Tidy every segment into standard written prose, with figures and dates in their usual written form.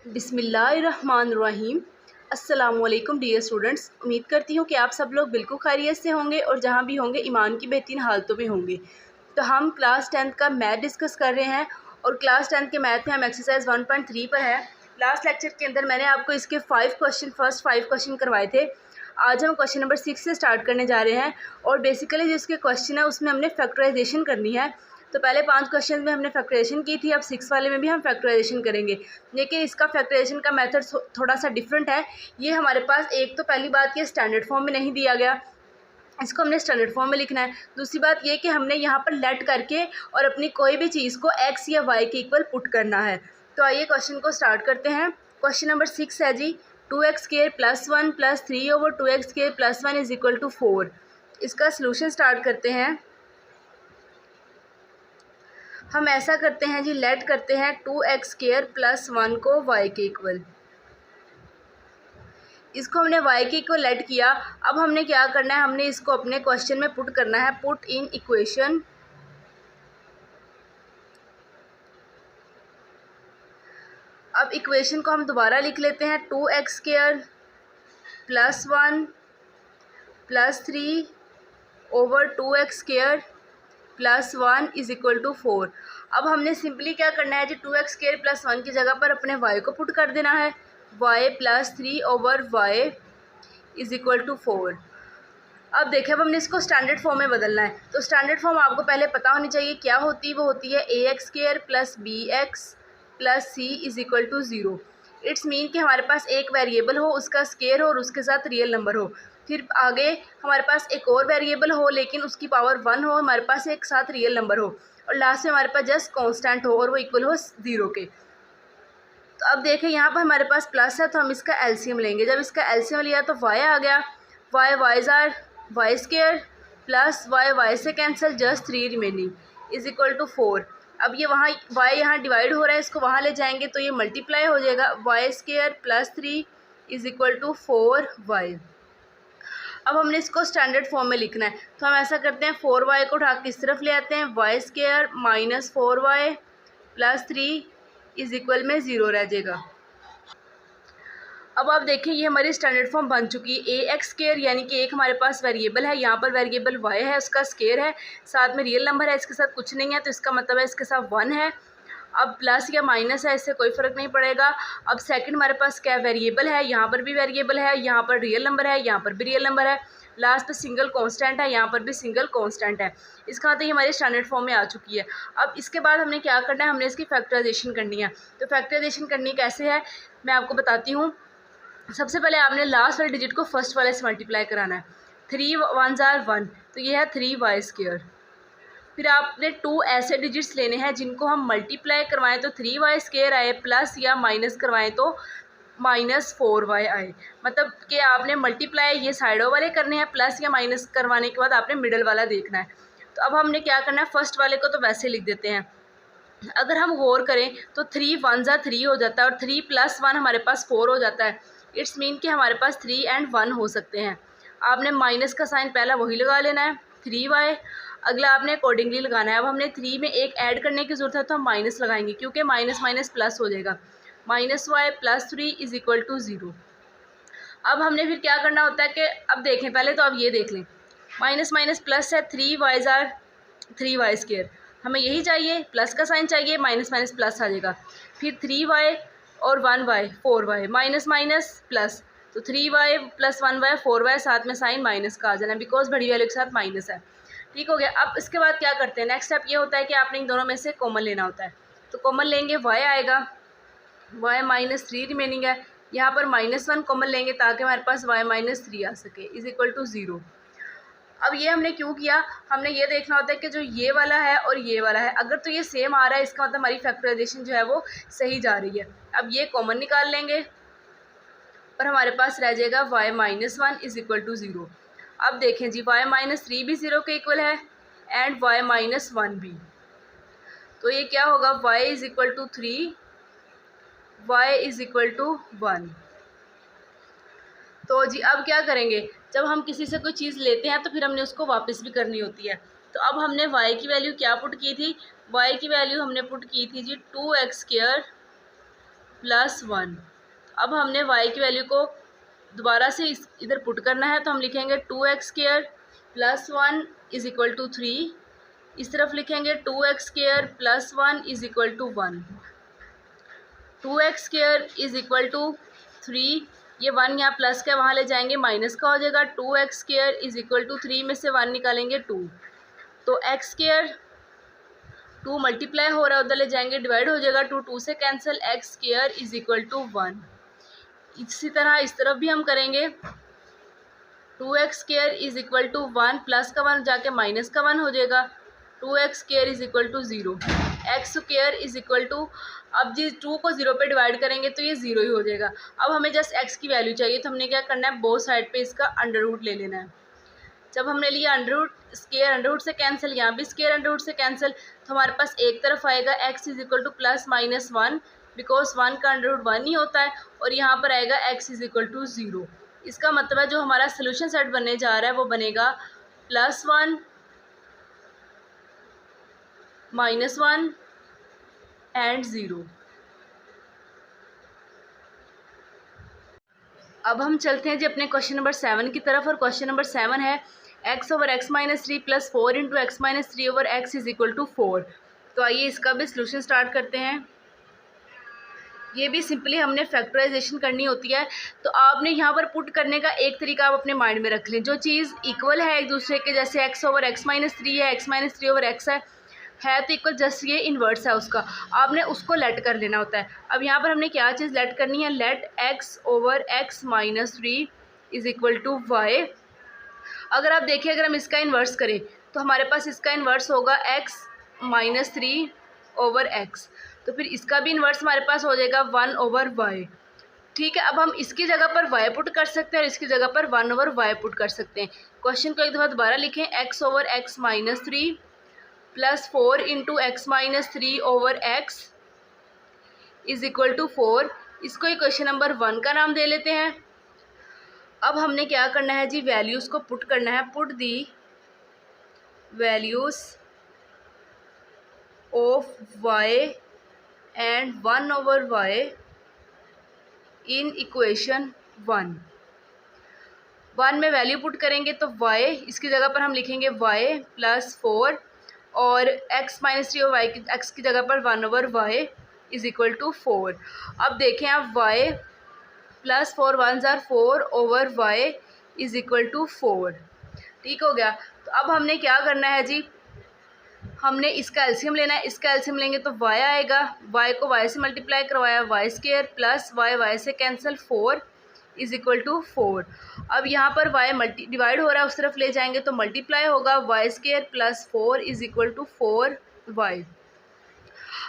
बिस्मिल्लाहिर्रहमानिर्रहीम। अस्सलामुअलैकुम dear students, उम्मीद करती हूँ कि आप सब लोग बिल्कुल खैरियत से होंगे और जहाँ भी होंगे ईमान की बेहतरीन हालतों में होंगे। तो हम क्लास 10th का मैथ डिस्कस कर रहे हैं और क्लास 10th के मैथ में हम एक्सरसाइज 1.3 पर है। लास्ट लेक्चर के अंदर मैंने आपको इसके फर्स्ट 5 क्वेश्चन करवाए थे। आज हम क्वेश्चन नंबर 6 से स्टार्ट करने जा रहे हैं और बेसिकली जो इसके क्वेश्चन है उसमें हमने फैक्टराइजेशन करनी है। तो पहले 5 क्वेश्चन में हमने फैक्टराइजेशन की थी, अब 6 वाले में भी हम फैक्टराइजेशन करेंगे, लेकिन इसका फैक्टराइजेशन का मेथड थोड़ा सा डिफरेंट है। ये हमारे पास एक तो पहली बात ये स्टैंडर्ड फॉर्म में नहीं दिया गया, इसको हमने स्टैंडर्ड फॉर्म में लिखना है। दूसरी बात ये कि हमने यहाँ पर लेट करके और अपनी कोई भी चीज़ को x या y के इक्वल पुट करना है। तो आइए क्वेश्चन को स्टार्ट करते हैं। क्वेश्चन नंबर 6 है जी, 2x² + 1 + 3/2x² + 1 = 4। इसका सलूशन स्टार्ट करते हैं। हम ऐसा करते हैं जी, लेट करते हैं 2x² + 1 को y के इक्वल। इसको हमने y के इक्वल लेट किया। अब हमने क्या करना है, हमने इसको अपने क्वेश्चन में पुट करना है, पुट इन इक्वेशन। अब इक्वेशन को हम दोबारा लिख लेते हैं, 2x² + 1 + 3/2x² + 1 = 4। अब हमने सिंपली क्या करना है जी, 2x² + 1 की जगह पर अपने y को पुट कर देना है, y + 3/y = 4। अब देखिए, अब हमने इसको स्टैंडर्ड फॉर्म में बदलना है। तो स्टैंडर्ड फॉर्म आपको पहले पता होनी चाहिए क्या होती है। वो होती है ax² + bx + c = 0। It's mean कि हमारे पास एक वेरिएबल हो, उसका स्केयर हो और उसके साथ रियल नंबर हो। फिर आगे हमारे पास एक और वेरिएबल हो लेकिन उसकी पावर 1 हो, हमारे पास एक साथ रियल नंबर हो, और लास्ट में हमारे पास जस्ट कांस्टेंट हो और वो इक्वल हो 0 के। तो अब देखें, यहाँ पर हमारे पास प्लस है तो हम इसका एलसीएम लेंगे। जब इसका एलसीएम लिया तो y आ गया, y + y से कैंसिल, जस्ट 3 रिमेनिंग = 4। अब ये वहाँ y यहाँ डिवाइड हो रहा है, इसको वहाँ ले जाएंगे तो ये मल्टीप्लाई हो जाएगा, y² + 3 = 4y। अब हमने इसको स्टैंडर्ड फॉर्म में लिखना है, तो हम ऐसा करते हैं, 4y को उठा के इस तरफ ले आते हैं, y² - 4y + 3 = 0 रह जाएगा। अब आप देखिए, ये हमारी स्टैंडर्ड फॉर्म बन चुकी है। ax² यानी कि एक हमारे पास वेरिएबल है, यहाँ पर वेरिएबल y है, उसका स्केयर है, साथ में रियल नंबर है, इसके साथ कुछ नहीं है तो इसका मतलब है इसके साथ 1 है। अब प्लस या माइनस है, इससे कोई फ़र्क नहीं पड़ेगा। अब सेकंड हमारे पास क्या वेरिएबल है, यहाँ पर भी वेरिएबल है, यहाँ पर रियल नंबर है, यहाँ पर भी रियल नंबर है, लास्ट पे सिंगल कांस्टेंट है, यहाँ पर भी सिंगल कांस्टेंट है। इसका मतलब ये हमारी स्टैंडर्ड फॉर्म में आ चुकी है। अब इसके बाद हमने क्या करना है, हमने इसकी फैक्टराइजेशन करनी है। तो फैक्टराइजेशन करनी कैसे है मैं आपको बताती हूँ। सबसे पहले आपने लास्ट वाले डिजिट को फर्स्ट वाले से मल्टीप्लाई कराना है। 3 1s are 1, तो ये है 3y²। फिर आपने 2 ऐसे डिजिट्स लेने हैं जिनको हम मल्टीप्लाई करवाएं तो 3y² आए, प्लस या माइनस करवाएं तो -4y आए। मतलब कि आपने मल्टीप्लाई ये साइडों वाले करने हैं, प्लस या माइनस करवाने के बाद आपने मिडल वाला देखना है। तो अब हमने क्या करना है, फर्स्ट वाले को तो वैसे लिख देते हैं। अगर हम गौर करें तो 3 1s are 3 हो जाता है और 3 + 1 हमारे पास 4 हो जाता है। इट्स मीन कि हमारे पास 3 और 1 हो सकते हैं। आपने माइनस का साइन पहला वही लगा लेना है, 3y। अगला आपने अकॉर्डिंगली लगाना है। अब हमने 3 में एक ऐड करने की ज़रूरत है तो हम माइनस लगाएंगे, क्योंकि माइनस माइनस प्लस हो जाएगा, -y + 3 = 0। अब हमने फिर क्या करना होता है कि अब देखें, पहले तो आप ये देख लें, माइनस माइनस प्लस है, 3y are 3y²। हमें यही चाहिए, प्लस का साइन चाहिए, माइनस माइनस प्लस आ जाएगा। फिर 3y और 1y 4y, minus minus plus, तो 3y + 1y 4y, साथ में साइन माइनस का आ जाना, बिकॉज बड़ी वैल्यू के साथ माइनस है। ठीक हो गया। अब इसके बाद क्या करते हैं, नेक्स्ट स्टेप ये होता है कि आपने इन दोनों में से कॉमन लेना होता है। तो कॉमन लेंगे, y आएगा, y -3 रिमेनिंग है, यहाँ पर -1 कॉमन लेंगे ताकि हमारे पास y -3 आ सके, = 0। अब ये हमने क्यों किया, हमने ये देखना होता है कि जो ये वाला है और ये वाला है, अगर तो ये सेम आ रहा है इसका मतलब हमारी फैक्टराइजेशन जो है वो सही जा रही है। अब ये कॉमन निकाल लेंगे और हमारे पास रह जाएगा y -1 = 0। अब देखें जी, y -3 भी 0 के इक्वल है एंड y -1 भी, तो ये क्या होगा, y = 3, y = 1। तो जी अब क्या करेंगे, जब हम किसी से कोई चीज़ लेते हैं तो फिर हमने उसको वापस भी करनी होती है। तो अब हमने y की वैल्यू क्या पुट की थी, y की वैल्यू हमने पुट की थी जी 2x² प्लस 1। अब हमने y की वैल्यू को दोबारा से इधर पुट करना है, तो हम लिखेंगे 2x² plus 1 is equal to 3। इस तरफ लिखेंगे 2x² plus 1 is equal to 1। 2x² is equal to 3, ये 1 यहाँ प्लस का वहाँ ले जाएंगे माइनस का हो जाएगा। 2x² इज़ इक्वल टू 3 में से 1 निकालेंगे 2, तो x² 2 मल्टीप्लाई हो रहा है, उधर ले जाएंगे डिवाइड हो जाएगा, 2 से cancel, x² is equal to 1। इसी तरह इस तरफ भी हम करेंगे, 2x² is equal to 1 plus का 1 जाके माइनस का 1 हो जाएगा, 2x² is equal to 0। x² is equal to, अब जी 2 को 0 पे डिवाइड करेंगे तो ये 0 ही हो जाएगा। अब हमें जस्ट x की वैल्यू चाहिए, तो हमने क्या करना है, बोथ साइड पे इसका अंडर रूट ले लेना है। जब हमने लिया under root, square under root से कैंसिल, यहाँ भी स्क्वायर अंडर रूट से कैंसिल, तो हमारे पास एक तरफ आएगा x is equal to plus minus 1, because 1 का अंडर रूट 1 ही होता है, और यहाँ पर आएगा x इज़ इक्वल टू 0। इसका मतलब है जो हमारा सोल्यूशन सेट बनने जा रहा है वो बनेगा +1 -1 एंड 0। अब हम चलते हैं जी अपने क्वेश्चन नंबर 7 की तरफ, और क्वेश्चन नंबर 7 है x/(x-3) + 4 × x-3/x is equal to 4। तो आइए इसका भी सोल्यूशन स्टार्ट करते हैं। ये भी सिंपली हमने फैक्टराइजेशन करनी होती है, तो आपने यहाँ पर पुट करने का एक तरीका आप अपने माइंड में रख लें। जो चीज़ इक्वल है एक दूसरे के, जैसे x/(x-3) है, x-3/x है तो इक्वल, जस्ट ये इन्वर्स है उसका, आपने उसको लेट कर लेना होता है। अब यहाँ पर हमने क्या चीज़ लेट करनी है, let x/(x-3) is equal to y। अगर आप देखिए, अगर हम इसका इन्वर्स करें तो हमारे पास इसका इन्वर्स होगा x-3/x, तो फिर इसका भी इन्वर्स हमारे पास हो जाएगा 1/y। ठीक है, अब हम इसकी जगह पर y पुट कर सकते हैं और इसकी जगह पर 1/y पुट कर सकते हैं। क्वेश्चन को एक दफ़ा दोबारा लिखें, x/(x-3) + 4 × x-3/x is equal to 4। इसको इक्वेशन नंबर 1 का नाम दे लेते हैं। अब हमने क्या करना है जी, वैल्यूज़ को पुट करना है। Put the values of y and 1/y in equation 1 में वैल्यू पुट करेंगे तो y, इसकी जगह पर हम लिखेंगे y + 4, और x-3/y x की जगह पर 1/y इज़ इक्वल टू 4। अब देखें आप, y + 4 1s are 4/y is equal to 4। ठीक हो गया। तो अब हमने क्या करना है जी, हमने इसका एलसीएम लेना है। इसका एलसीएम लेंगे तो y आएगा, y को y से मल्टीप्लाई करवाया, y² प्लस y से कैंसिल, 4 इज़ इक्वल टू 4। अब यहाँ पर y डिवाइड हो रहा है, उस तरफ ले जाएंगे तो मल्टीप्लाई होगा, y² plus 4 is equal to 4y।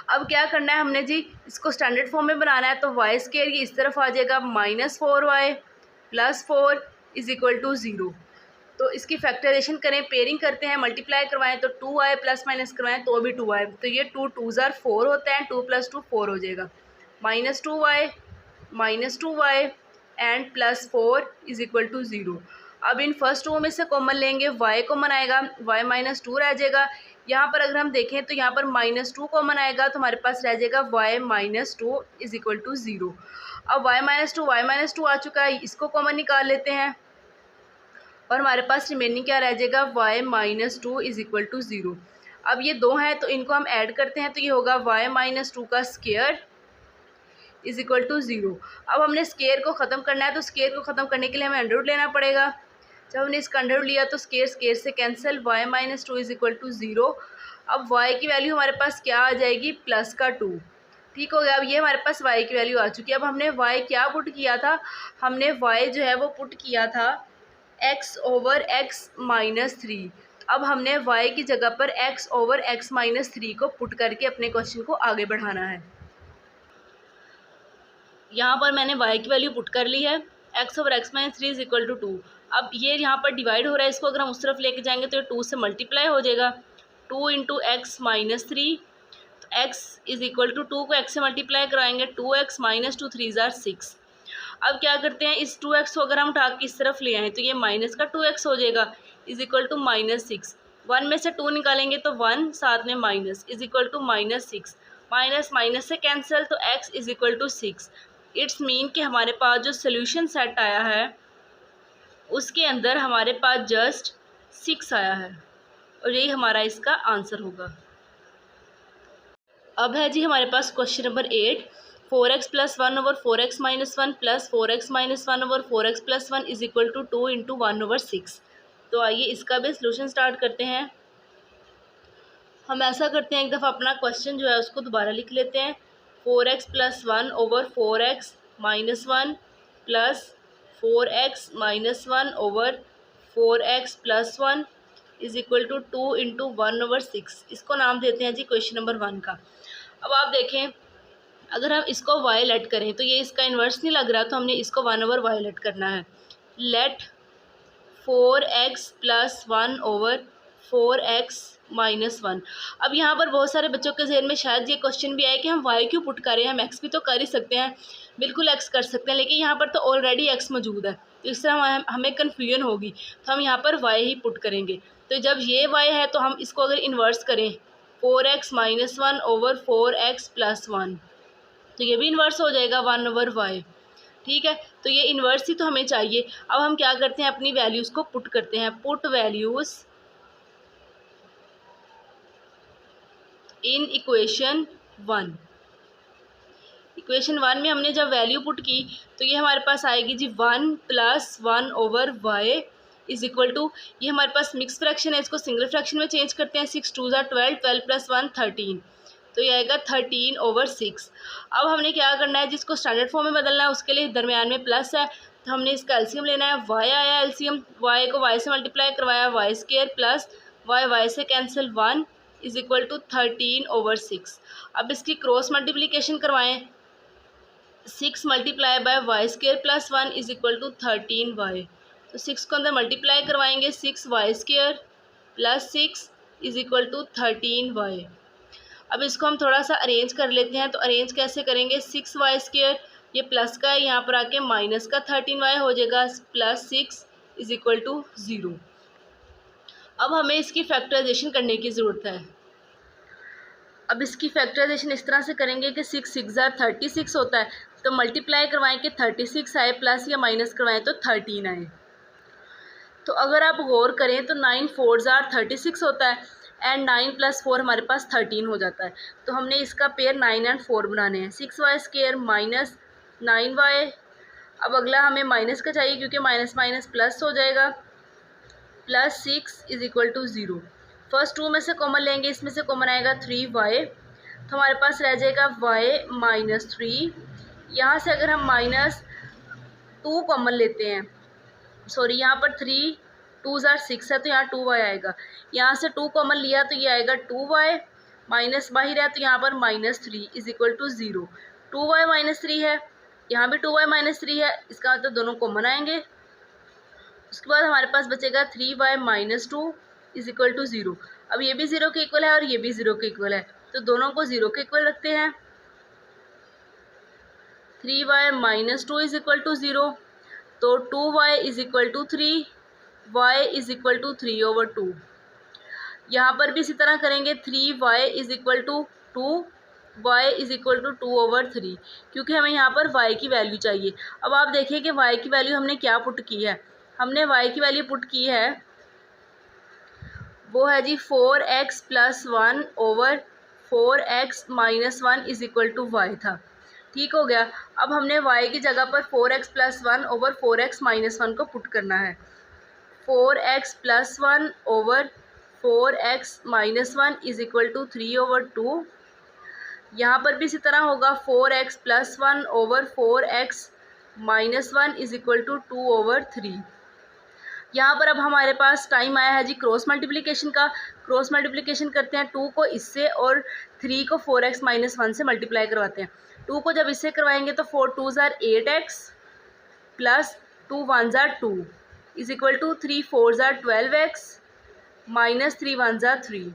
अब क्या करना है हमने जी, इसको स्टैंडर्ड फॉर्म में बनाना है, तो y² ये इस तरफ आ जाएगा, -4y + 4 इज़ इक्वल टू 0। तो इसकी फैक्टराइजेशन करें, पेयरिंग करते हैं, मल्टीप्लाई करवाएं तो 2y प्लस माइनस करवाएं तो भी 2y, तो ये 2 2s are 4 होता है, 2 + 2 4 हो जाएगा, -2y and +4 is equal to 0। अब इन फर्स्ट रो में से कॉमन लेंगे, y कॉमन आएगा, y -2 रह जाएगा। यहाँ पर अगर हम देखें तो यहाँ पर -2 कॉमन आएगा, तो हमारे पास रह जाएगा y -2 इज़ इक्वल टू 0। अब y -2 आ चुका है, इसको कॉमन निकाल लेते हैं, और हमारे पास रिमेनिंग क्या रह जाएगा, y -2 इज़ इक्वल टू 0। अब ये दो हैं तो इनको हम ऐड करते हैं, तो ये होगा y -2 का स्क्वायर इज़ इक्वल टू 0। अब हमने स्क्वायर को ख़त्म करना है, तो स्क्वायर को ख़त्म करने के लिए हमें अंडर रूट लेना पड़ेगा। जब हमने इसका अंडर रूट लिया तो स्क्वायर से cancel, y -2 is equal to 0। अब y की वैल्यू हमारे पास क्या आ जाएगी, +2। ठीक हो गया। अब ये हमारे पास y की वैल्यू आ चुकी है। अब हमने y क्या पुट किया था, हमने y जो है वो पुट किया था x/(x-3). अब हमने y की जगह पर x/(x-3) को पुट करके अपने क्वेश्चन को आगे बढ़ाना है। यहाँ पर मैंने y की वैल्यू पुट कर ली है, x/(x-3) इज़ इक्वल टू 2। अब ये यहाँ पर डिवाइड हो रहा है, इसको अगर हम उस तरफ लेके जाएंगे तो ये 2 से मल्टीप्लाई हो जाएगा, 2 × x-3, तो x इज़ इक्वल टू 2 को x से मल्टीप्लाई कराएंगे, 2x -2 3s are 6। अब क्या करते हैं, इस 2x को अगर हम उठा के इस तरफ ले आएँ तो ये माइनस का 2x हो जाएगा, इज़ इक्वल टू -6। 1 में से 2 निकालेंगे तो 1, साथ में minus, is equal to -6। Minus minus से कैंसिल, तो x is equal to 6। It's mean कि हमारे पास जो सोल्यूशन सेट आया है उसके अंदर हमारे पास जस्ट 6 आया है और यही हमारा इसका आंसर होगा। अब है जी हमारे पास question number 8, 4x plus 1 over 4x minus 1 plus 4x minus 1 over 4x plus 1 is equal to 2 into 1 over 6। तो आइए इसका भी सोल्यूशन स्टार्ट करते हैं। हम ऐसा करते हैं, एक दफ़ा अपना क्वेश्चन जो है उसको दोबारा लिख लेते हैं। 4x plus 1 over 4x minus 1 plus 4x minus 1 over 4x plus 1 is equal to 2 into 1 over 6। इसको नाम देते हैं जी क्वेश्चन नंबर 1 का। अब आप देखें, अगर हम इसको y लेट करें तो ये इसका इन्वर्स नहीं लग रहा, तो हमने इसको 1 ओवर y लेट करना है। Let 4x plus 1 over 4x minus 1। अब यहाँ पर बहुत सारे बच्चों के जहन में शायद ये क्वेश्चन भी आए कि हम y क्यों पुट करें, हम x भी तो कर ही सकते हैं। बिल्कुल x कर सकते हैं, लेकिन यहाँ पर तो ऑलरेडी x मौजूद है, तो इस तरह हमें कन्फ्यूजन होगी, तो हम यहाँ पर y ही पुट करेंगे। तो जब ये y है तो हम इसको अगर इन्वर्स करें 4x minus 1 over 4x plus 1, तो ये भी इन्वर्स हो जाएगा 1 ओवर y। ठीक है, तो ये इन्वर्स ही तो हमें चाहिए। अब हम क्या करते हैं, अपनी वैल्यूज़ को पुट करते हैं। Put values in equation 1। Equation 1 में हमने जब वैल्यू पुट की तो ये हमारे पास आएगी जी 1 plus 1 over y is equal to, ये हमारे पास मिक्स फ्रैक्शन है, इसको सिंगल फ्रैक्शन में चेंज करते हैं। 6 2 ज़ा 12, 12 प्लस 1 13, तो ये आएगा 13 ओवर 6। अब हमने क्या करना है, जिसको स्टैंडर्ड फॉर्म में बदलना है उसके लिए दरमियान में प्लस है, तो हमने इसका एलसीएम लेना है। y आया एलसीएम, y को y से मल्टीप्लाई करवाया, वाई स्क्वायर प्लस y से cancel 1 is equal to 13 over 6। अब इसकी क्रॉस मल्टीप्लिकेशन करवाएं, 6 multiply by y square plus 1 is equal to 13y। तो 6 को अंदर मल्टीप्लाई करवाएंगे, 6y square plus 6 is equal to 13y। अब इसको हम थोड़ा सा अरेंज कर लेते हैं, तो अरेंज कैसे करेंगे, 6y स्क्वायर ये प्लस का है, यहाँ पर आके माइनस का 13y हो जाएगा, प्लस 6 इज इक्वल टू 0। अब हमें इसकी फैक्टराइजेशन करने की ज़रूरत है। अब इसकी फैक्टराइजेशन इस तरह से करेंगे कि 6 6 ज़ा 36 होता है, तो मल्टीप्लाई करवाएं कि 36 आए, प्लस या माइनस करवाएं तो 13 आए। तो अगर आप गौर करें तो 9 4 ज़ा 36 होता है एंड 9 प्लस 4 हमारे पास 13 हो जाता है। तो हमने इसका पेयर 9 एंड 4 बनाने हैं। 6y square minus 9y। अब अगला हमें माइनस का चाहिए क्योंकि माइनस माइनस प्लस हो जाएगा, plus 6 is equal to 0। First 2 में से कॉमन लेंगे, इसमें से कॉमन आएगा 3y, तो हमारे पास रह जाएगा y माइनस 3। यहाँ से अगर हम माइनस 2 कॉमन लेते हैं, सॉरी यहाँ पर 3 2 ज़ा 6 है तो यहाँ 2y आएगा। यहाँ से 2 कॉमन लिया तो ये आएगा 2y, माइनस बाहर है तो यहाँ पर minus 3 is equal to 0। 2y minus 3 है, यहाँ भी 2y माइनस 3 है, इसका मतलब दोनों कॉमन आएंगे। उसके बाद हमारे पास बचेगा 3y minus 2 is equal to 0। अब ये भी 0 के इक्वल है और ये भी 0 के इक्वल है, तो दोनों को 0 के इक्वल रखते हैं। 3y minus 2 is equal to 0, तो 2y is equal to 3, y is equal to 3 over 2। यहाँ पर भी इसी तरह करेंगे, 3y is equal to 2, y is equal to 2 over 3, क्योंकि हमें यहाँ पर y की वैल्यू चाहिए। अब आप देखिए कि y की वैल्यू हमने क्या पुट की है, हमने y की वैल्यू पुट की है वो है जी 4x plus 1 over 4x minus 1 is equal to y था। ठीक हो गया। अब हमने y की जगह पर 4x plus 1 over 4x minus 1 को पुट करना है। 4x plus 1 over 4x minus 1 is equal to 3 over 2। यहाँ पर भी इसी तरह होगा, 4x plus 1 over 4x minus 1 is equal to 2 over 3। यहाँ पर अब हमारे पास टाइम आया है जी क्रॉस मल्टीप्लिकेशन का। क्रॉस मल्टीप्लिकेशन करते हैं, 2 को इससे और 3 को 4x माइनस 1 से मल्टीप्लाई करवाते हैं। 2 को जब इससे करवाएंगे तो 4 2 ज़ा 8x प्लस 2 1 ज़ा 2 इज इक्वल टू 3 4 ज़ा 12x माइनस 3 1 ज़ा 3।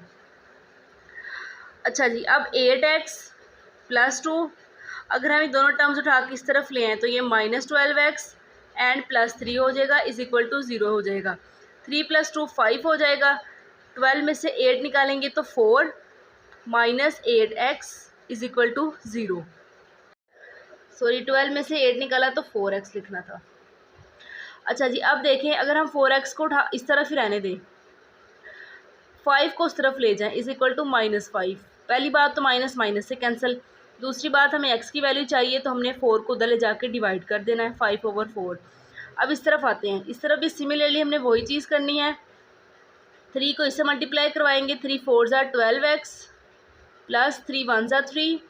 अच्छा जी, अब 8x प्लस 2, अगर हम दोनों टर्म्स उठा के इस तरफ ले आए तो ये माइनस 12x एंड प्लस 3 हो जाएगा इज इक्वल टू 0 हो जाएगा। 3 प्लस 2 5 हो जाएगा। 12 में से 8 निकालेंगे तो 4 minus 8x is equal to 0। Sorry 12 में से 8 निकाला तो 4x लिखना था। अच्छा जी, अब देखें अगर हम 4x को उठा इस तरफ ही रहने दें, 5 को उस तरफ ले जाएं, इज इक्वल टू -5। पहली बात तो माइनस माइनस से कैंसिल, दूसरी बात हमें x की वैल्यू चाहिए तो हमने 4 को उधर ले जाके डिवाइड कर देना है 5/4। अब इस तरफ आते हैं, इस तरफ भी सिमिलरली हमने वही चीज़ करनी है। 3 को इससे मल्टीप्लाई करवाएंगे, 3 4 ज़ा 12x प्लस 3 1 ज़ा 3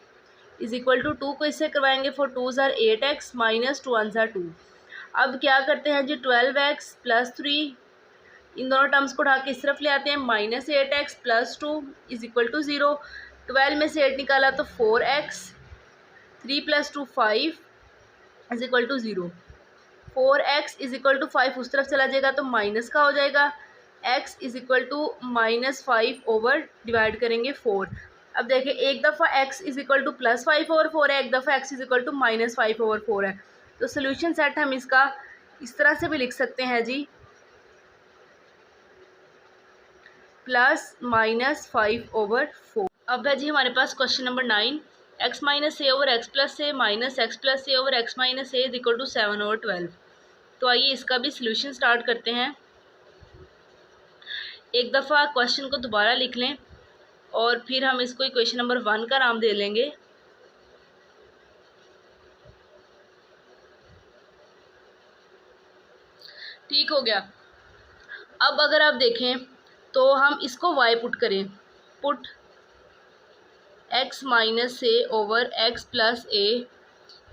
इज इक्वल टू 2 को इससे करवाएंगे, 4 2 ज़ा 8x माइनस 2 1 ज़ा 2। अब क्या करते हैं जी, 12x प्लस 3 इन दोनों टर्म्स को उठा के इस तरफ ले आते हैं, -8x plus 2 is equal to 0। 12 में से 8 निकाला तो 4x, 3 + 2 5 is equal to 0। 4x is equal to 5 उस तरफ चला जाएगा तो माइनस का हो जाएगा, x is equal to -5 over divide करेंगे 4। अब देखें एक दफ़ा x इज इक्वल टू +5/4 है, एक दफ़ा x इज इक्वल टू -5/4 है। तो सोल्यूशन सेट हम इसका इस तरह से भी लिख सकते हैं जी, +-5/4। अब है जी हमारे पास question number 9, x - a over x + a minus x + a over x - a is equal to 7/12। तो आइए इसका भी सॉल्यूशन स्टार्ट करते हैं। एक दफ़ा क्वेश्चन को दोबारा लिख लें और फिर हम इसको इक्वेशन नंबर 1 का नाम दे लेंगे। ठीक हो गया। अब अगर आप देखें तो हम इसको y पुट करें, put x - a over x + a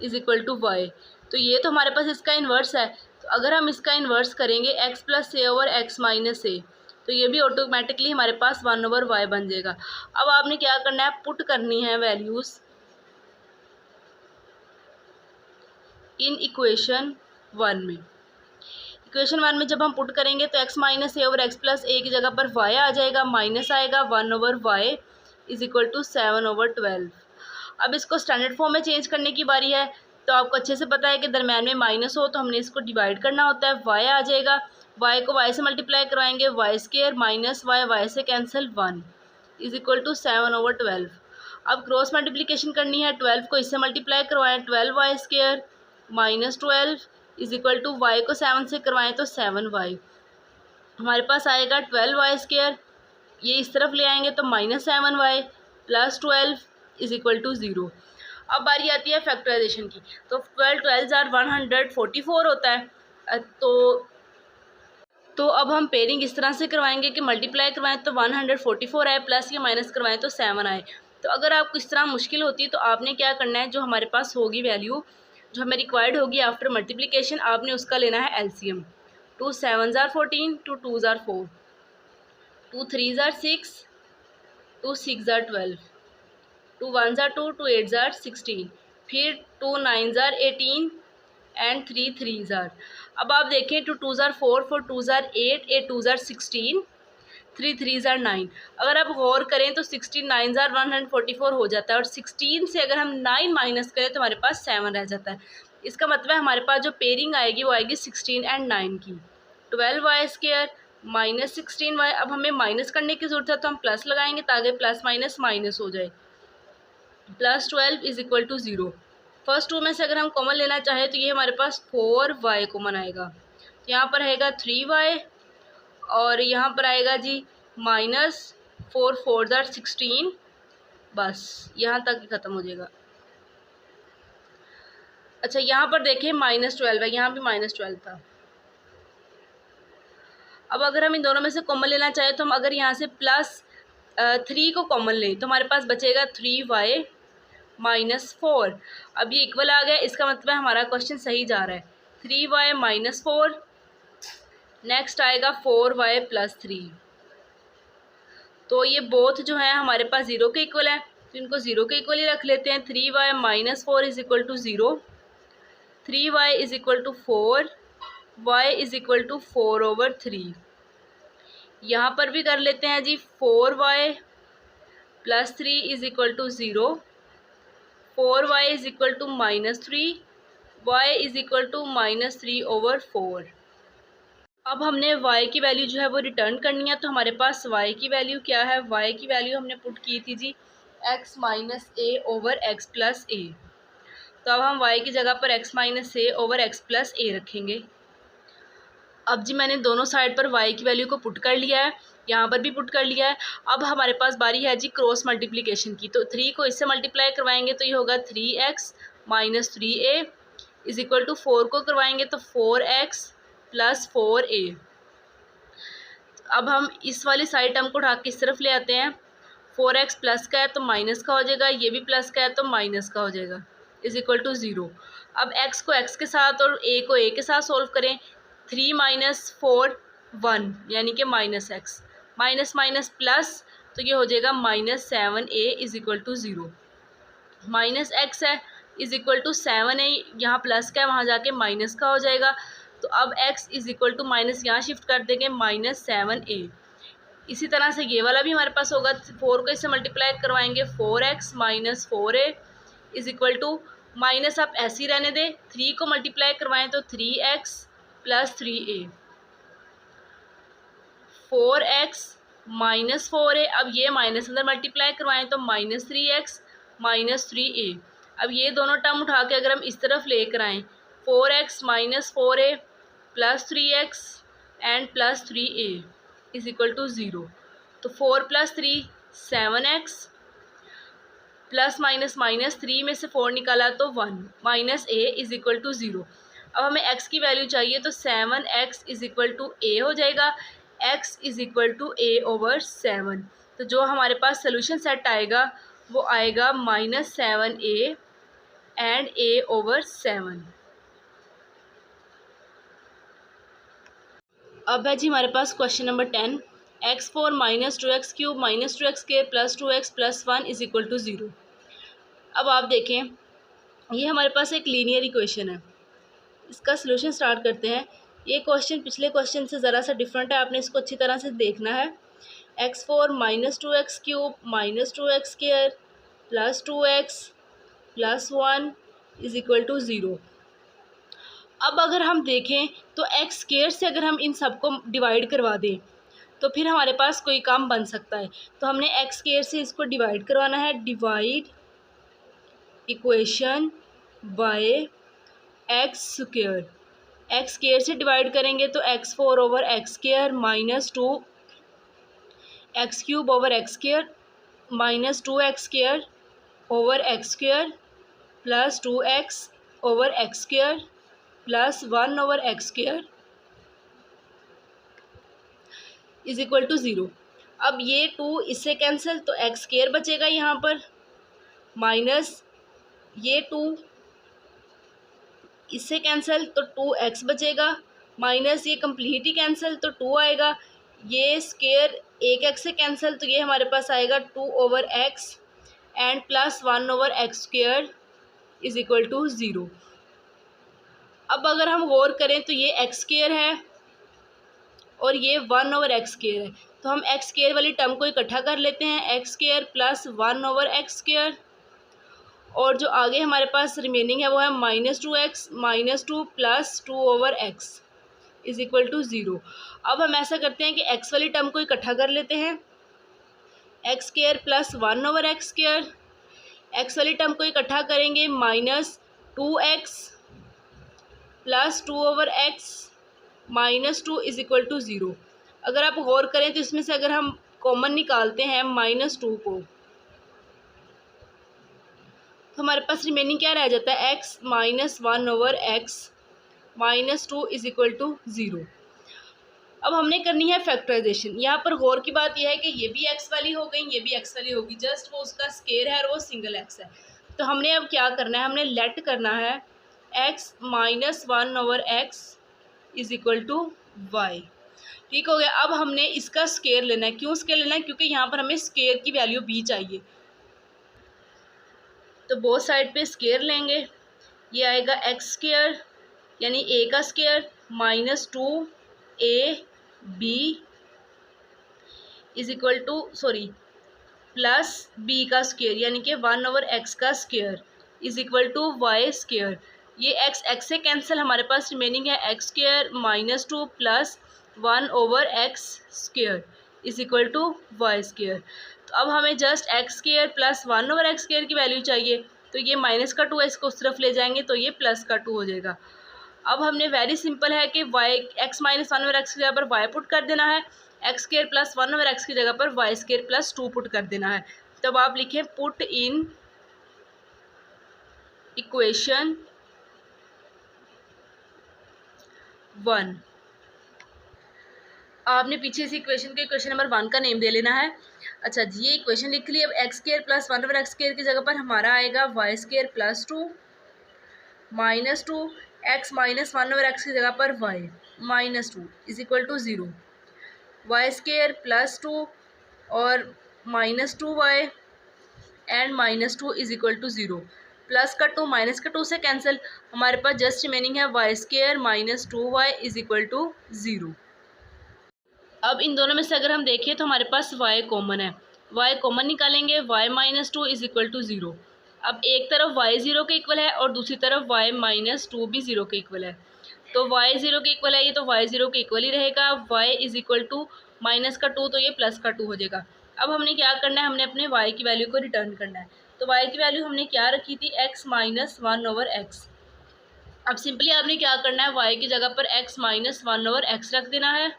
is equal to y। तो ये तो हमारे पास इसका इन्वर्स है, तो अगर हम इसका इन्वर्स करेंगे x + a over x - a तो ये भी ऑटोमेटिकली हमारे पास 1/y बन जाएगा। अब आपने क्या करना है, पुट करनी है वैल्यूज़ इन इक्वेशन 1 में। इक्वेशन 1 में जब हम पुट करेंगे तो x - a over x + a की जगह पर y आ जाएगा, माइनस आएगा, 1/y इज इक्वल टू 7/12। अब इसको स्टैंडर्ड फॉर्म में चेंज करने की बारी है। तो आपको अच्छे से पता है कि दरम्यान में माइनस हो तो हमने इसको डिवाइड करना होता है, y आ जाएगा, y को y से मल्टीप्लाई करवाएंगे, y² माइनस y से कैंसिल 1 इज इक्वल टू 7/12। अब क्रॉस मल्टीप्लिकेशन करनी है, 12 को इससे मल्टीप्लाई करवाएं, 12y² minus 12 is equal to y को 7 से करवाएं तो 7y। हमारे पास आएगा 12y², ये इस तरफ ले आएंगे तो -7y plus 12 is equal to 0। अब बारी आती है फैक्टराइजेशन की। तो 12 ज़ार 144 होता है। तो अब हम पेयरिंग इस तरह से करवाएंगे कि मल्टीप्लाई करवाएं तो 144 आए, प्लस या माइनस करवाएं तो 7 आए। तो अगर आपको इस तरह मुश्किल होती है तो आपने क्या करना है, जो हमारे पास होगी वैल्यू जो हमें रिक्वायर्ड होगी आफ्टर मल्टीप्लिकेशन, आपने उसका लेना है एलसीएम। 2 7 ज़ार 14, 2 2 ज़ार 4, 2 3 ज़ार 6, 2 6 ज़ार 12, 2 1 ज़ार 2, 2 8 ज़ार 16, फिर 2 9 ज़ार 18 एंड 3 3 ज़ार। अब आप देखें 2 2 ज़ार 4, 4 2 ज़ार 8, 8 2 ज़ार 16, 3 3 ज़ार 9। अगर आप गौर करें तो 16 9 ज़ार 144 हो जाता है, और 16 से अगर हम 9 माइनस करें तो हमारे पास 7 रह जाता है। इसका मतलब है हमारे पास जो पेयरिंग आएगी वो आएगी 16 एंड 9 की, 12y² माइनस 16y। अब हमें माइनस करने की ज़रूरत है तो हम प्लस लगाएंगे ताकि प्लस माइनस माइनस हो जाए, plus 12 is equal to 0। First two में से अगर हम कॉमन लेना चाहें तो ये हमारे पास 4y कॉमन आएगा, यहाँ पर आएगा 3y और यहाँ पर आएगा जी -4 4 ज़ार 16, बस यहाँ तक ही ख़त्म हो जाएगा। अच्छा यहाँ पर देखें -12 है, यहाँ भी -12 था। अब अगर हम इन दोनों में से कॉमन लेना चाहें तो हम अगर यहाँ से +3 को कॉमन लें तो हमारे पास बचेगा 3y -4। अब ये इक्वल आ गया, इसका मतलब है हमारा क्वेश्चन सही जा रहा है। 3y -4, नेक्स्ट आएगा 4y + 3। तो ये बोथ जो है हमारे पास 0 के इक्वल है, तो इनको 0 के इक्वल ही रख लेते हैं। 3y -4 is equal to 0, 3y is equal to 4, y is equal to 4/3। यहाँ पर भी कर लेते हैं जी, 4y + 3 is equal to 0, 4y is equal to -3, y is equal to -3/4। अब हमने y की वैल्यू जो है वो रिटर्न करनी है, तो हमारे पास y की वैल्यू क्या है, y की वैल्यू हमने पुट की थी जी एक्स माइनस ए ओवर एक्स प्लस ए। तो अब हम y की जगह पर x माइनस ए ओवर एक्स प्लस ए रखेंगे। अब जी मैंने दोनों साइड पर y की वैल्यू को पुट कर लिया है, यहाँ पर भी पुट कर लिया है। अब हमारे पास बारी है जी क्रॉस मल्टीप्लिकेशन की। तो 3 को इससे मल्टीप्लाई करवाएंगे तो ये होगा 3x minus 3a is equal to 4 को करवाएंगे तो 4x प्लस 4a। अब हम इस वाली साइड टर्म को उठा के इस तरफ ले आते हैं। 4x प्लस का है तो माइनस का हो जाएगा, ये भी प्लस का है तो माइनस का हो जाएगा, इज इक्वल टू 0। अब x को x के साथ और a को a के साथ सोल्व करें। 3 माइनस 4 1 यानी कि minus x, minus minus plus तो ये हो जाएगा minus 7a is equal to 0। Minus x है इज इक्वल टू 7a, यहाँ प्लस का है वहाँ जाके माइनस का हो जाएगा। तो अब x is equal to minus यहाँ शिफ्ट कर देंगे माइनस 7a। इसी तरह से ये वाला भी हमारे पास होगा। 4 को इससे मल्टीप्लाई करवाएंगे 4x minus 4a is equal to minus आप ऐसे ही रहने दें। 3 को मल्टीप्लाई करवाएं तो 3x plus 3a। 4x minus 4a, अब ये माइनस अंदर मल्टीप्लाई करवाएं तो माइनस 3x माइनस 3a। अब ये दोनों टर्म उठा के अगर हम इस तरफ लेकर आएँ 4x minus 4a plus 3x and plus 3a is equal to 0। तो 4 plus 3 7x plus minus minus 3 में से 4 निकाला तो 1 minus a is equal to 0। अब हमें x की वैल्यू चाहिए तो 7x is equal to a हो जाएगा, x is equal to a over 7। तो जो हमारे पास सोल्यूशन सेट आएगा वो आएगा minus 7a and a over 7। अब है जी हमारे पास question number 10। x4 minus 2x cube minus 2x square plus 2x plus 1 is equal to 0। अब आप देखें ये हमारे पास एक लीनियर इक्वेशन है। इसका सलूशन स्टार्ट करते हैं। ये क्वेश्चन पिछले क्वेश्चन से ज़रा सा डिफरेंट है, आपने इसको अच्छी तरह से देखना है। x4 minus 2x cube minus 2x square plus 2x plus 1 is equal to 0। अब अगर हम देखें तो x स्क्वायर से अगर हम इन सबको डिवाइड करवा दें तो फिर हमारे पास कोई काम बन सकता है। तो हमने x स्क्वायर से इसको डिवाइड करवाना है। Divide equation by x square. X square से डिवाइड करेंगे तो x4 over x square minus 2 x cube over x square minus 2x square over x square plus 2x over x square plus 1 over x square is equal to 0। अब ये 2 इससे cancel तो x square बचेगा यहाँ पर, minus ये 2 इससे cancel तो 2x बचेगा, माइनस ये कंप्लीट ही कैंसिल तो 2 आएगा। ये स्क्वायर एक x से कैंसिल तो ये हमारे पास आएगा 2 over x and plus 1 over x square is equal to 0। अब अगर हम गौर करें तो ये एक्स स्क्वायर है और ये 1 ओवर एक्स स्क्वायर है, तो हम एक्स स्क्वायर वाली टर्म को इकट्ठा कर लेते हैं। X square plus 1 over x square और जो आगे हमारे पास रिमेनिंग है वो है minus 2x minus 2 plus 2 over x is equal to 0। अब हम ऐसा करते हैं कि x वाली टर्म को इकट्ठा कर लेते हैं। X square plus 1 over x square, x वाली टर्म को इकट्ठा करेंगे minus 2x plus 2 over x minus 2 is equal to 0। अगर आप गौर करें तो इसमें से अगर हम कॉमन निकालते हैं माइनस 2 को तो हमारे पास रिमेनिंग क्या रह जाता है x minus 1 over x minus 2 is equal to 0। अब हमने करनी है फैक्टराइजेशन। यहाँ पर गौर की बात यह है कि ये भी x वाली हो गई, ये भी x वाली होगी, जस्ट वो उसका स्क्वायर है और वो सिंगल x है। तो हमने अब क्या करना है, हमने लेट करना है x minus 1 over x is equal to y। ठीक हो गया। अब हमने इसका स्क्वायर लेना है। क्यों स्क्वायर लेना है? क्योंकि यहाँ पर हमें स्क्वायर की वैल्यू भी चाहिए, तो बोथ साइड पे स्क्वायर लेंगे। ये आएगा एक्स स्क्वायर यानी ए का square minus 2ab is equal to plus b का स्क्वायर यानी कि 1 ओवर एक्स का square is equal to y square. ये x से कैंसिल, हमारे पास रिमेनिंग है x square minus 2 plus 1 over x square is equal to y square. तो तो अब हमें just x square plus 1/x square की वैल्यू चाहिए, तो ये माइनस का 2 है, इसको उस तरफ ले जाएंगे तो ये प्लस का 2 हो जाएगा। अब हमने वेरी सिंपल है कि वाई एक्स माइनस 1/x की जगह पर वाई पुट कर देना है, एक्स स्क्वायर प्लस 1/x की जगह पर वाई स्क्वायर प्लस 2 पुट कर देना है। तब आप लिखें पुट इन इक्वेशन 1। आपने पीछे से इक्वेशन के इक्वेशन नंबर 1 का नेम दे लेना है। अच्छा जी, ये इक्वेशन लिख ली। अब x square plus 1/x square की जगह पर हमारा आएगा y square plus 2 minus 2, x minus 1/x की जगह पर y minus 2 is equal to 0, y square plus 2 और minus 2y and minus 2 is equal to 0। Plus का 2 माइनस का 2 से कैंसिल, हमारे पास जस्ट रिमेनिंग है y square minus 2y is equal to 0। अब इन दोनों में से अगर हम देखें तो हमारे पास y कॉमन है, y कॉमन निकालेंगे, y minus 2 is equal to 0। अब एक तरफ y 0 के इक्वल है और दूसरी तरफ y माइनस 2 भी 0 के इक्वल है, तो y 0 के इक्वल है ये, तो y 0 के इक्वल ही रहेगा। y is equal to minus का 2 तो ये प्लस का 2 हो जाएगा। अब हमने क्या करना है, हमने अपने y की वैल्यू को रिटर्न करना है। तो y की वैल्यू हमने क्या रखी थी, x माइनस 1/x। अब सिंपली आपने क्या करना है, y की जगह पर x माइनस 1/x रख देना है,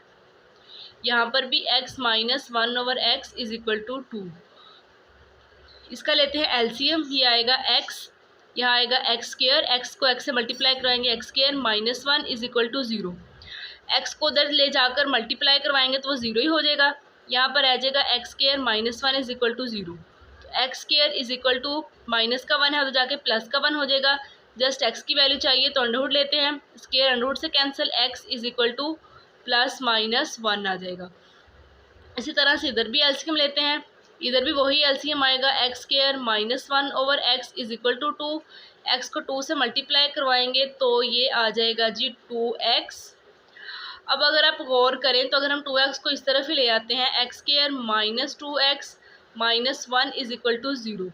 यहाँ पर भी x minus 1/x is equal to 2। इसका लेते हैं एलसीएम, ये आएगा x, यहाँ आएगा एक्स स्क्वायर, x को x से मल्टीप्लाई करवाएंगे, x square minus 1 is equal to 0। x को उधर ले जाकर मल्टीप्लाई करवाएंगे तो वो 0 ही हो जाएगा, यहाँ पर आ जाएगा x square minus 1 is equal to 0। तो x square is equal to minus का 1 है तो जाके प्लस का 1 हो जाएगा। जस्ट x की वैल्यू चाहिए तो अंडरवुड लेते हैं, स्क्वायर अंडरवुड से cancel, x is equal to plus minus 1 आ जाएगा। इसी तरह से इधर भी एलसीएम लेते हैं, इधर भी वही एलसीएम आएगा, x square minus 1/x is equal to 2। X को 2 से मल्टीप्लाई करवाएंगे तो ये आ जाएगा जी 2x। अब अगर आप गौर करें तो अगर हम 2x को इस तरफ ही ले आते हैं, x square minus 2x minus 1 is equal to 0।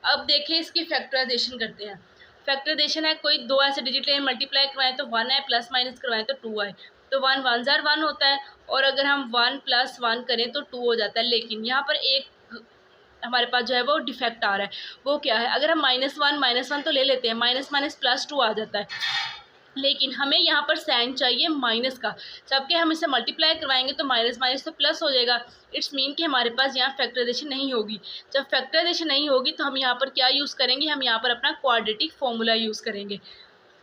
अब देखिए इसकी फैक्टराइजेशन करते हैं। फैक्टराइजेशन है, कोई दो ऐसे डिजिट लें, मल्टीप्लाई करवाएं तो 1 है, प्लस माइनस करवाएं तो 2 है, तो 1 1 जार 1 होता है, और अगर हम 1 प्लस 1 करें तो 2 हो जाता है। लेकिन यहाँ पर एक हमारे पास जो है वो डिफेक्ट आ रहा है, वो क्या है, अगर हम माइनस वन तो ले लेते हैं, माइनस माइनस प्लस 2 आ जाता है, लेकिन हमें यहाँ पर साइन चाहिए माइनस का, जबकि हम इसे मल्टीप्लाई करवाएंगे तो माइनस माइनस तो प्लस हो जाएगा। इट्स मीन कि हमारे पास यहाँ फैक्टराइजेशन नहीं होगी। जब फैक्टराइजेशन नहीं होगी तो हम यहाँ पर क्या यूज़ करेंगे, हम यहाँ पर अपना क्वाड्रेटिक फॉर्मूला यूज़ करेंगे।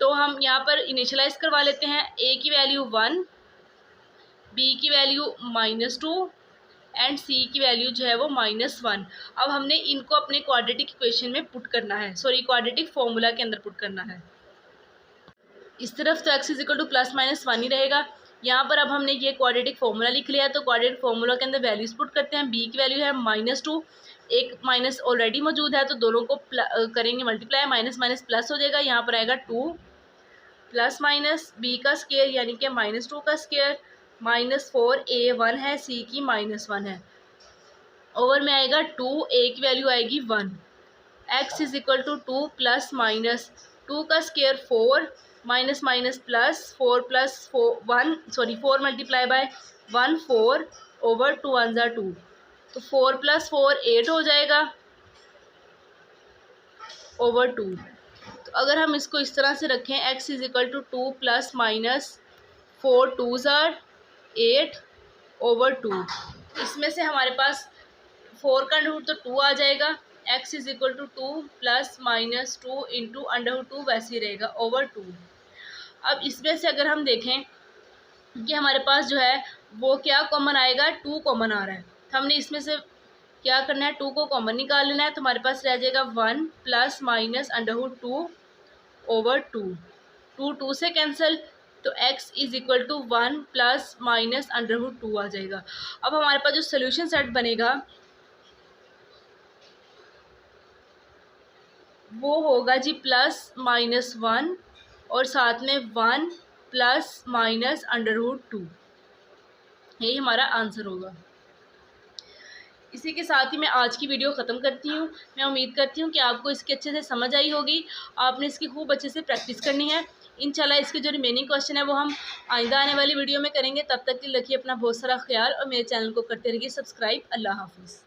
तो हम यहाँ पर इनिशियलाइज करवा लेते हैं, a की वैल्यू 1, b की वैल्यू -2 एंड c की वैल्यू जो है वो -1। अब हमने इनको अपने क्वाड्रेटिक इक्वेशन में पुट करना है, सॉरी क्वाड्रेटिक फॉर्मूला के अंदर पुट करना है। इस तरफ तो x is equal to plus minus 1 ही रहेगा। यहाँ पर अब हमने ये क्वाड्रेटिक फॉर्मूला लिख लिया है, तो क्वाड्रेटिक फॉर्मूला के अंदर वैल्यूज पुट करते हैं। b की वैल्यू है -2, एक माइनस ऑलरेडी मौजूद है तो दोनों को करेंगे मल्टीप्लाई, माइनस माइनस प्लस हो जाएगा, यहाँ पर आएगा 2 प्लस माइनस b का स्क्वायर यानी कि -2 का स्क्वायर, -4 a 1 है, c की -1 है, ओवर में आएगा 2, a की वैल्यू आएगी 1, x is equal to 2 plus minus 2 का square 4 minus minus plus 4 plus 4 multiply by 1 4 over 2 1 ज़ा 2, तो 4 प्लस 4 8 हो जाएगा ओवर 2। तो अगर हम इसको इस तरह से रखें, x is equal to 2 plus minus 4 2 ज़ा 8 ओवर 2, इसमें से हमारे पास 4 का अंडर रूट तो 2 आ जाएगा, x is equal to 2 plus minus 2 into under root 2 वैसे ही रहेगा ओवर 2। अब इसमें से अगर हम देखें कि हमारे पास जो है वो क्या कॉमन आएगा, 2 कॉमन आ रहा है, तो हमने इसमें से क्या करना है, 2 को कॉमन निकाल लेना है, तो हमारे पास रह जाएगा 1 plus minus under root 2 over 2, 2 से कैंसिल, तो x is equal to 1 plus minus under root 2 आ जाएगा। अब हमारे पास जो सोल्यूशन सेट बनेगा वो होगा जी +-1 और साथ में 1 प्लस माइनस अंडर रूट 2, यही हमारा आंसर होगा। इसी के साथ ही मैं आज की वीडियो ख़त्म करती हूँ। मैं उम्मीद करती हूँ कि आपको इसकी अच्छे से समझ आई होगी, आपने इसकी खूब अच्छे से प्रैक्टिस करनी है। इंशाल्लाह इसके जो रिमेनिंग क्वेश्चन है वो हम आइंदा आने वाली वीडियो में करेंगे। तब तक के लिए रखिए अपना बहुत सारा ख्याल और मेरे चैनल को करते रहिए सब्सक्राइब। अल्लाह हाफिज़।